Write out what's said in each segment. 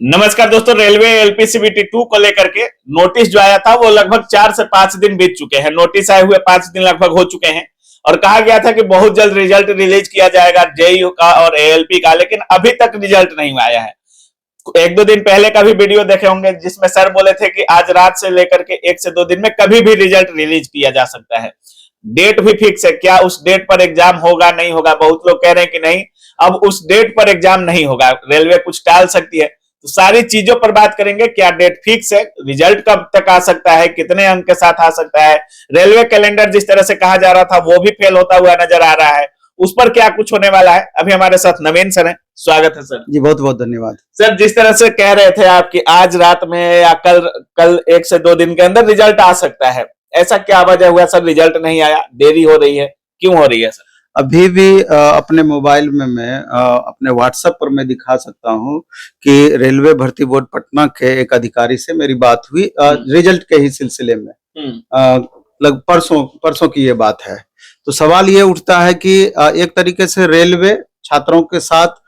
नमस्कार दोस्तों, रेलवे एलपीसीबीटी 2 को लेकर के नोटिस जो आया था वो लगभग 4 से 5 दिन बीत चुके हैं। नोटिस आए हुए 5 दिन लगभग हो चुके हैं और कहा गया था कि बहुत जल्द रिजल्ट रिलीज किया जाएगा जेईई का और एएलपी का, लेकिन अभी तक रिजल्ट नहीं आया है। एक दो दिन पहले का भी वीडियो देखे होंगे जिसमें सर बोले थे कि आज रात से लेकर के 1 से 2 दिन में कभी भी रिजल्ट रिलीज किया जा सकता है। डेट भी फिक्स है, क्या उस डेट पर एग्जाम होगा नहीं होगा? बहुत लोग कह रहे हैं कि नहीं, अब उस डेट पर एग्जाम नहीं होगा, रेलवे कुछ टाल सकती है। तो सारी चीजों पर बात करेंगे। क्या डेट फिक्स है? रिजल्ट कब तक आ सकता है? कितने अंक के साथ आ सकता है? रेलवे कैलेंडर जिस तरह से कहा जा रहा था वो भी फेल होता हुआ नजर आ रहा है, उस पर क्या कुछ होने वाला है? अभी हमारे साथ नवीन सर हैं, स्वागत है सर जी। बहुत बहुत धन्यवाद सर। जिस तरह से कह रहे थे आप कि आज रात में या कल 1 से 2 दिन के अंदर रिजल्ट आ सकता है, ऐसा क्या वजह हुआ सर रिजल्ट नहीं आया? देरी हो रही है, क्यों हो रही है सर? अभी भी अपने मोबाइल में मैं अपने व्हाट्सएप पर मैं दिखा सकता हूं कि रेलवे भर्ती बोर्ड पटना के एक अधिकारी से मेरी बात हुई रिजल्ट के ही सिलसिले में। लग परसों की ये बात है। तो सवाल ये उठता है कि एक तरीके से रेलवे छात्रों के साथ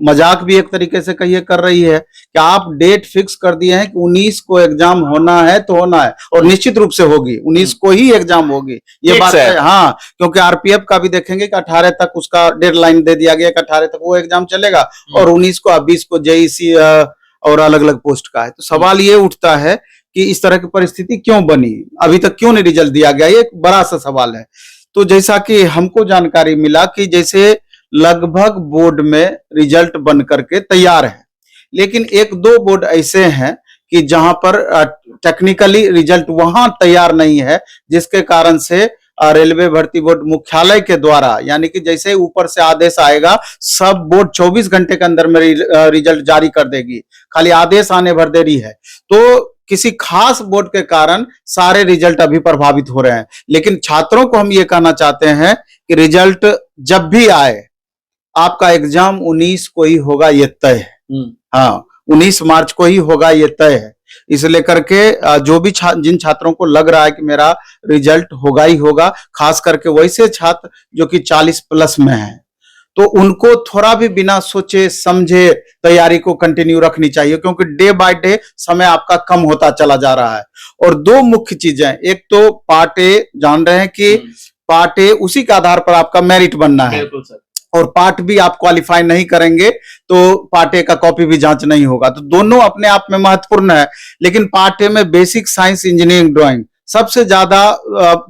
मजाक भी एक तरीके से कहिए कर रही है कि आप डेट फिक्स कर दिए हैं कि 19 को एग्जाम होना है तो होना है, और निश्चित रूप से होगी, 19 को ही एग्जाम होगी, ये बात है। हाँ, क्योंकि आरपीएफ का भी देखेंगे कि 18 तक उसका डेडलाइन दे दिया गया कि 18 तक वो एग्जाम चलेगा, और 19 को 20 को जेईसी और अलग अलग पोस्ट का है। तो सवाल ये उठता है कि इस तरह की परिस्थिति क्यों बनी, अभी तक क्यों नहीं रिजल्ट दिया गया, ये एक बड़ा सा सवाल है। तो जैसा कि हमको जानकारी मिला कि जैसे लगभग बोर्ड में रिजल्ट बन करके तैयार है, लेकिन एक दो बोर्ड ऐसे हैं कि जहां पर टेक्निकली रिजल्ट वहां तैयार नहीं है, जिसके कारण से रेलवे भर्ती बोर्ड मुख्यालय के द्वारा, यानी कि जैसे ऊपर से आदेश आएगा सब बोर्ड 24 घंटे के अंदर में रिजल्ट जारी कर देगी, खाली आदेश आने भर देरी है। तो किसी खास बोर्ड के कारण सारे रिजल्ट अभी प्रभावित हो रहे हैं। लेकिन छात्रों को हम ये कहना चाहते हैं कि रिजल्ट जब भी आए, आपका एग्जाम 19 को ही होगा, ये तय है। हाँ, 19 मार्च को ही होगा, ये तय है। इस लेकर के जो भी जिन छात्रों को लग रहा है कि मेरा रिजल्ट होगा ही होगा, खास करके वैसे छात्र जो कि 40 प्लस में हैं, तो उनको थोड़ा भी बिना सोचे समझे तैयारी को कंटिन्यू रखनी चाहिए, क्योंकि डे बाय डे समय आपका कम होता चला जा रहा है। और दो मुख्य चीजें, एक तो पार्ट ए, जान रहे हैं कि पार्ट ए उसी के आधार पर आपका मेरिट बनना है, और पार्ट बी आप क्वालिफाई नहीं करेंगे तो पार्ट ए का कॉपी भी जांच नहीं होगा। तो दोनों अपने आप में महत्वपूर्ण है। लेकिन पार्ट ए में बेसिक साइंस, इंजीनियरिंग, ड्राइंग, सबसे ज्यादा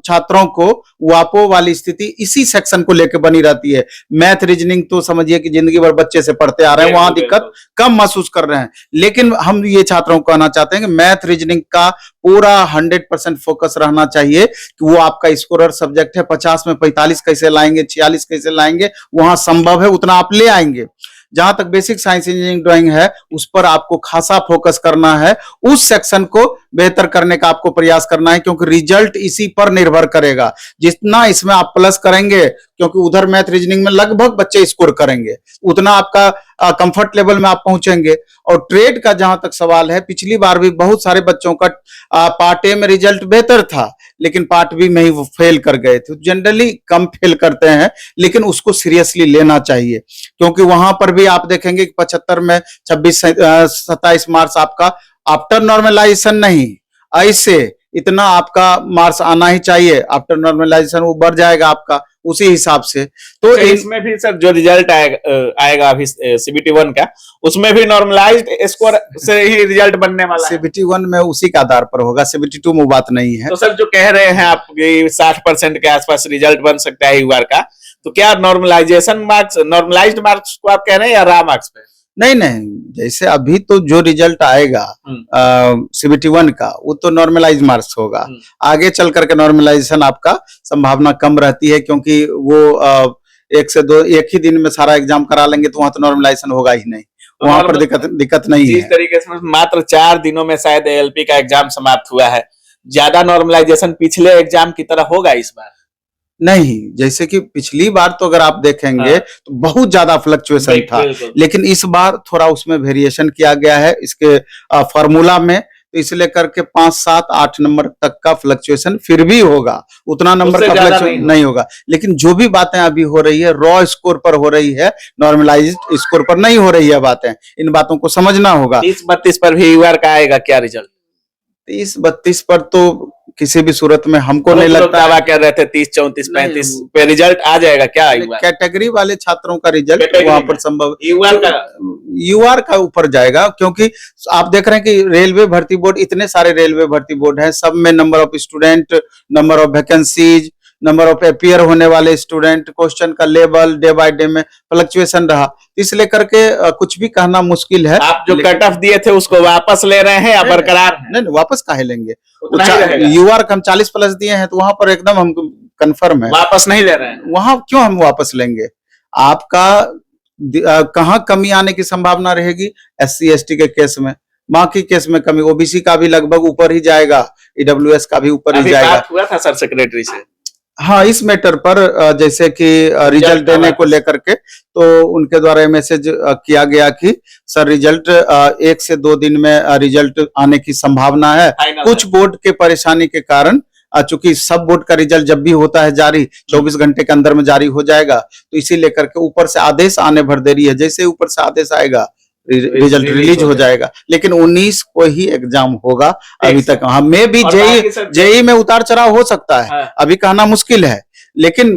छात्रों को वापो वाली स्थिति इसी सेक्शन को लेकर बनी रहती है। मैथ, रीजनिंग तो समझिए कि जिंदगी भर बच्चे से पढ़ते आ रहे हैं, वहां दिक्कत कम महसूस कर रहे हैं। लेकिन हम ये छात्रों को कहना चाहते हैं कि मैथ, रीजनिंग का पूरा 100% फोकस रहना चाहिए कि वो आपका स्कोरर सब्जेक्ट है। 50 में 45 कैसे लाएंगे, 46 कैसे लाएंगे, वहां संभव है उतना आप ले आएंगे। जहां तक बेसिक साइंस, इंजीनियरिंग, ड्राइंग है, उस पर आपको खासा फोकस करना है, उस सेक्शन को बेहतर करने का आपको प्रयास करना है, क्योंकि रिजल्ट इसी पर निर्भर करेगा। जितना इसमें आप प्लस करेंगे, क्योंकि उधर मैथ, रीजनिंग में लगभग बच्चे स्कोर करेंगे, उतना आपका कंफर्ट लेवल में आप पहुंचेंगे। और ट्रेड का जहां तक सवाल है, पिछली बार भी बहुत सारे बच्चों का पार्ट ए में रिजल्ट बेहतर था, लेकिन पार्ट बी में ही वो फेल कर गए थे। जनरली कम फेल करते हैं, लेकिन उसको सीरियसली लेना चाहिए, क्योंकि वहां पर भी आप देखेंगे कि 75 में 27 मार्क्स आपका आफ्टर नॉर्मलाइजेशन नहीं, ऐसे इतना आपका मार्क्स आना ही चाहिए। आफ्टर नॉर्मलाइजेशन वो बढ़ जाएगा आपका उसी हिसाब से। तो इसमें भी सर जो रिजल्ट आएगा अभी सीबीटी 1 का, उसमें भी नॉर्मलाइज्ड स्कोर से ही रिजल्ट बनने वाला है। सीबीटी 1 में उसी के आधार पर होगा, सीबीटी 2 में बात नहीं है। तो सर जो कह रहे हैं आप 60% के आसपास रिजल्ट बन सकता है बार का, तो क्या नॉर्मलाइजेशन मार्क्स, नॉर्मलाइज्ड मार्क्स को आप कह रहे हैं या रा मार्क्स पे? नहीं, जैसे अभी तो जो रिजल्ट आएगा सीबीटी 1 का, वो तो नॉर्मलाइज मार्क्स होगा। आगे चल करके नॉर्मलाइजेशन आपका संभावना कम रहती है, क्योंकि वो 1 से 2 एक ही दिन में सारा एग्जाम करा लेंगे, तो वहां तो नॉर्मलाइजेशन होगा ही नहीं, तो वहां पर दिक्कत नहीं है। इस तरीके से मात्र 4 दिनों में शायद एएलपी का एग्जाम समाप्त हुआ है, ज्यादा नॉर्मलाइजेशन पिछले एग्जाम की तरह होगा इस बार? नहीं, जैसे कि पिछली बार तो अगर आप देखेंगे तो बहुत ज्यादा फ्लक्चुएशन था, लेकिन इस बार थोड़ा उसमें वेरिएशन किया गया है इसके फॉर्मूला में, तो इसलिए करके 5, 7, 8 नंबर तक का फ्लक्चुएशन फिर भी होगा, उतना नंबर उससे का ज्यादा फ्लक्चुएशन नहीं होगा। लेकिन जो भी बातें अभी हो रही है रॉ स्कोर पर हो रही है, नॉर्मलाइज्ड स्कोर पर नहीं हो रही है बातें, इन बातों को समझना होगा। 30-32 पर भी यूआर का आएगा क्या रिजल्ट? 30-32 पर तो किसी भी सूरत में हमको नहीं बहुत लोग लगता दावा है। कर रहे थे 30-34 नहीं, 35 पे रिजल्ट आ जाएगा क्या यूआर? कैटेगरी वाले छात्रों का रिजल्ट कैटेगरी वहां में। पर संभव, यूआर का यूआर का ऊपर जाएगा, क्योंकि आप देख रहे हैं कि रेलवे भर्ती बोर्ड, इतने सारे रेलवे भर्ती बोर्ड हैं, सब में number of student, number of vacancies, number of appear होने वाले स्टूडेंट, क्वेश्चन का लेवल डे बाय डे में फ्लक्चुएशन रहा, इसलिए करके कुछ भी कहना मुश्किल है। आप जो कट ऑफ दिए थे उसको वापस ले रहे हैं या बरकरार है? नहीं, वापस काहे लेंगे, उतना ही रहेगा। यूआर का हम 40 प्लस दिए हैं, तो वहां पर एकदम हम कंफर्म है, वापस नहीं ले रहे हैं? वहां क्यों हम वापस लेंगे? आपका कहाँ कमी आने की संभावना रहेगी? SC ST के केस में, बाकी केस में कमी, ओबीसी का भी लगभग ऊपर ही जाएगा, ईडब्ल्यूएस का भी ऊपर ही अभी जाएगा। बात हुआ था सर सेक्रेटरी से, हाँ, इस मैटर पर जैसे कि रिजल्ट देने को लेकर के, तो उनके द्वारा मैसेज किया गया कि सर रिजल्ट 1 से 2 दिन में रिजल्ट आने की संभावना है। फाइनल कुछ बोर्ड के परेशानी के कारण, चूंकि सब बोर्ड का रिजल्ट जब भी होता है जारी 24 घंटे के अंदर में जारी हो जाएगा, तो इसी लेकर के ऊपर से आदेश आने भर देरी है, जैसे ऊपर से आदेश आएगा रिजल्ट रिलीज हो जाएगा। लेकिन 19 को ही एग्जाम होगा अभी तक। हाँ, में भी जेई में उतार चढ़ाव हो सकता है, हाँ। अभी कहना मुश्किल है, लेकिन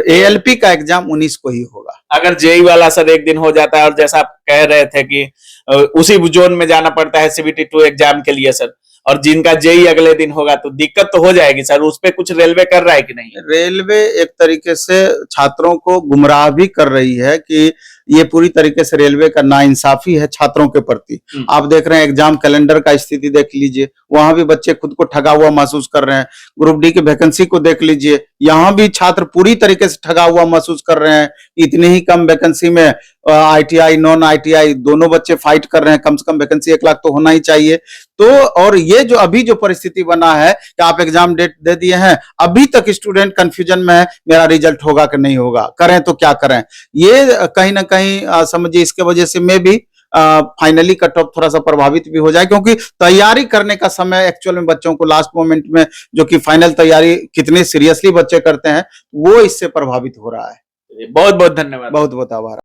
ALP का एग्जाम 19 को ही होगा। अगर जेई वाला सर एक दिन हो जाता है, और जैसा आप कह रहे थे कि उसी जोन में जाना पड़ता है CBT 2 एग्जाम के लिए सर, और जिनका जेई अगले दिन होगा, तो दिक्कत तो हो जाएगी सर। उस पे कुछ रेलवे कर रहा है कि नहीं? रेलवे एक तरीके से छात्रों को गुमराह भी कर रही है कि ये पूरी तरीके से रेलवे का नाइंसाफी है छात्रों के प्रति। आप देख रहे हैं एग्जाम कैलेंडर का स्थिति देख लीजिए, वहां भी बच्चे खुद को ठगा हुआ महसूस कर रहे हैं। ग्रुप डी की वैकेंसी को देख लीजिए, यहाँ भी छात्र पूरी तरीके से ठगा हुआ महसूस कर रहे हैं। इतनी ही कम वैकेंसी में ITI नॉन ITI दोनों बच्चे फाइट कर रहे हैं, कम से कम वैकेंसी 1 लाख तो होना ही चाहिए। तो और ये जो अभी जो परिस्थिति बना है कि आप एग्जाम डेट दे दिए हैं, अभी तक स्टूडेंट कंफ्यूजन में है, मेरा रिजल्ट होगा कि नहीं होगा, करें तो क्या करें। ये कहीं ना कहीं समझिए इसके वजह से में भी फाइनली कट ऑफ थोड़ा सा प्रभावित भी हो जाए, क्योंकि तैयारी करने का समय एक्चुअल में बच्चों को लास्ट मोमेंट में, जो कि फाइनल तैयारी कितने सीरियसली बच्चे करते हैं, वो इससे प्रभावित हो रहा है। बहुत बहुत धन्यवाद। बहुत बहुत आभार।